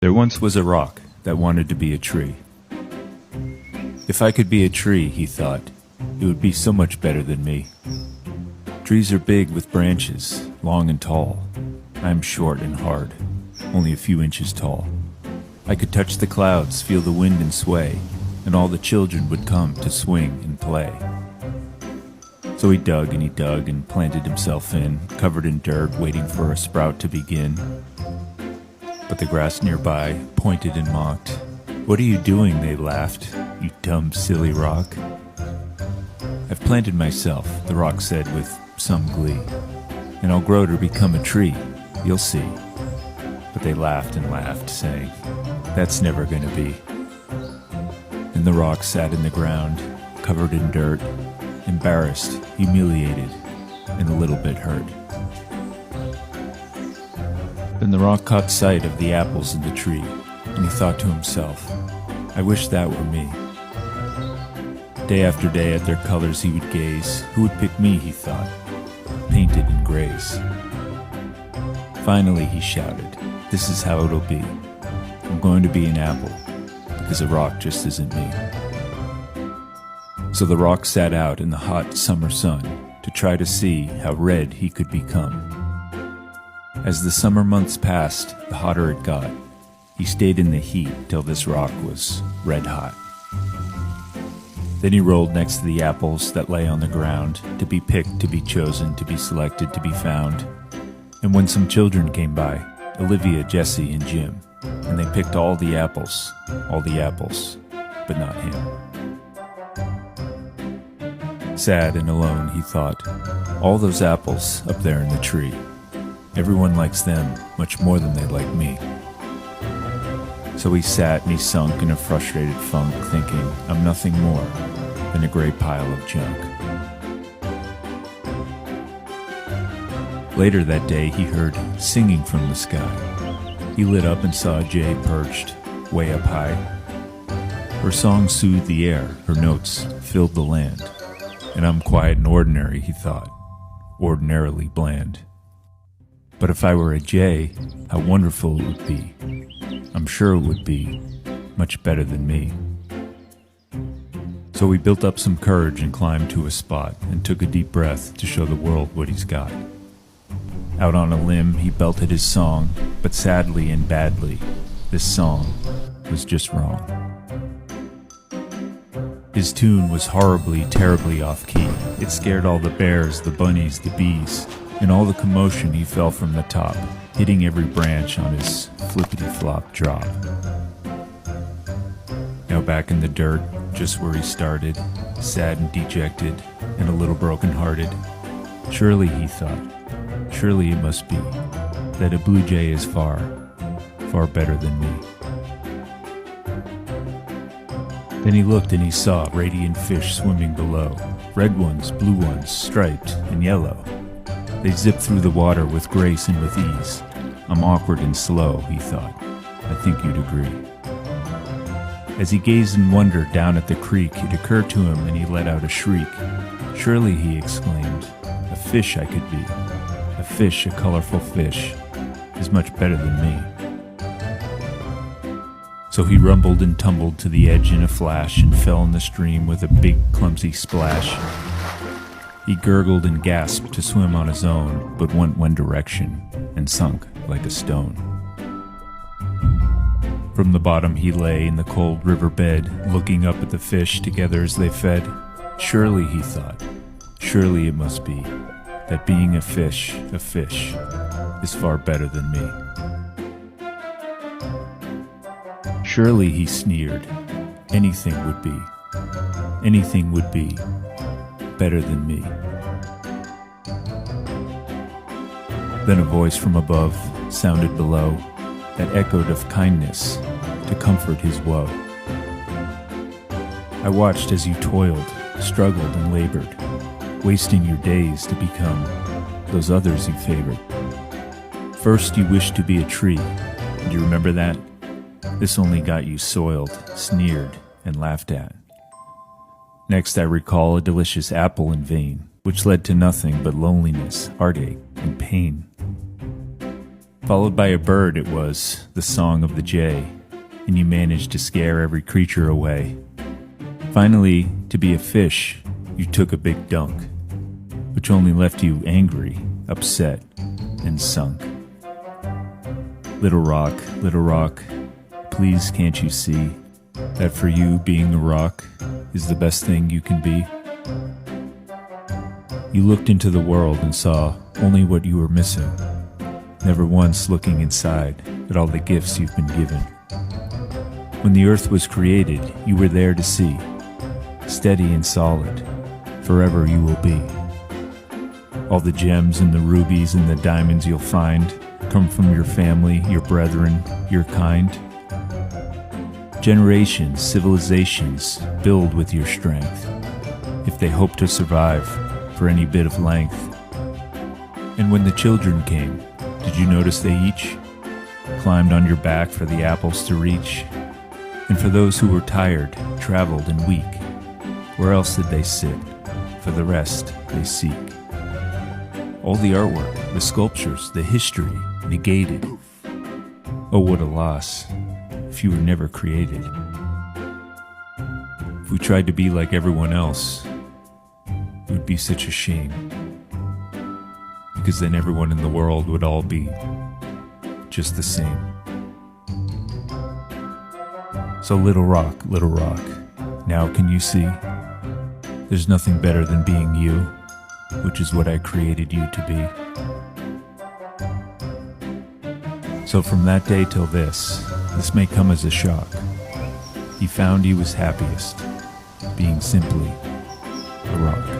There once was a rock that wanted to be a tree. If I could be a tree, he thought, it would be so much better than me. Trees are big with branches, long and tall. I am short and hard, only a few inches tall. I could touch the clouds, feel the wind and sway, and all the children would come to swing and play. So he dug and planted himself in, covered in dirt, waiting for a sprout to begin. But the grass nearby pointed and mocked. "What are you doing?" they laughed. "You dumb, silly rock." "I've planted myself," the rock said with some glee, "and I'll grow to become a tree. You'll see." But they laughed and laughed, saying, "That's never going to be." And the rock sat in the ground, covered in dirt, embarrassed, humiliated, and a little bit hurt. Then the rock caught sight of the apples in the tree, and he thought to himself, "I wish that were me." Day after day at their colors he would gaze. Who would pick me, he thought, painted in grays. Finally he shouted, "This is how it'll be. I'm going to be an apple, because a rock just isn't me." So the rock sat out in the hot summer sun to try to see how red he could become. As the summer months passed, the hotter it got. He stayed in the heat till this rock was red hot. Then he rolled next to the apples that lay on the ground, to be picked, to be chosen, to be selected, to be found. And when some children came by, Olivia, Jesse, and Jim, and they picked all the apples, but not him. Sad and alone, he thought, all those apples up there in the tree. Everyone likes them much more than they like me. So he sat and he sunk in a frustrated funk, thinking, I'm nothing more than a gray pile of junk. Later that day, he heard singing from the sky. He lit up and saw a jay perched way up high. Her song soothed the air, her notes filled the land. And I'm quiet and ordinary, he thought, ordinarily bland. But if I were a jay, how wonderful it would be. I'm sure it would be much better than me. So he built up some courage and climbed to a spot and took a deep breath to show the world what he's got. Out on a limb, he belted his song, but sadly and badly, this song was just wrong. His tune was horribly, terribly off-key. It scared all the bears, the bunnies, the bees. In all the commotion, he fell from the top, hitting every branch on his flippity-flop drop. Now back in the dirt, just where he started, sad and dejected, and a little broken-hearted. Surely, he thought, surely it must be that a blue jay is far, far better than me. Then he looked and he saw radiant fish swimming below, red ones, blue ones, striped and yellow. They zipped through the water with grace and with ease. I'm awkward and slow, he thought. I think you'd agree. As he gazed in wonder down at the creek, it occurred to him and he let out a shriek. Surely, he exclaimed, a fish I could be. A fish, a colorful fish, is much better than me. So he rumbled and tumbled to the edge in a flash and fell in the stream with a big clumsy splash. He gurgled and gasped to swim on his own, but went one direction and sunk like a stone. From the bottom he lay in the cold riverbed, looking up at the fish together as they fed. Surely, he thought, surely it must be that being a fish, is far better than me. Surely, he sneered, anything would be better than me. Then a voice from above sounded below that echoed of kindness to comfort his woe. I watched as you toiled, struggled, and labored, wasting your days to become those others you favored. First you wished to be a tree. Do you remember that? This only got you soiled, sneered, and laughed at. Next I recall a delicious apple in vain, which led to nothing but loneliness, heartache, and pain. Followed by a bird, it was the song of the jay, and you managed to scare every creature away. Finally, to be a fish, you took a big dunk, which only left you angry, upset, and sunk. Little rock, please can't you see that for you being a rock is the best thing you can be? You looked into the world and saw only what you were missing, never once looking inside at all the gifts you've been given. When the earth was created, you were there to see, steady and solid, forever you will be. All the gems and the rubies and the diamonds you'll find come from your family, your brethren, your kind. Generations, civilizations build with your strength, if they hope to survive for any bit of length. And when the children came, did you notice they each climbed on your back for the apples to reach? And for those who were tired, traveled, and weak, where else did they sit? For the rest they seek. All the artwork, the sculptures, the history, negated. Oh, what a loss, if you were never created. If we tried to be like everyone else, it would be such a shame. Because then everyone in the world would all be just the same. So little rock, now can you see? There's nothing better than being you, which is what I created you to be. So from that day till this may come as a shock. He found he was happiest, being simply a rock.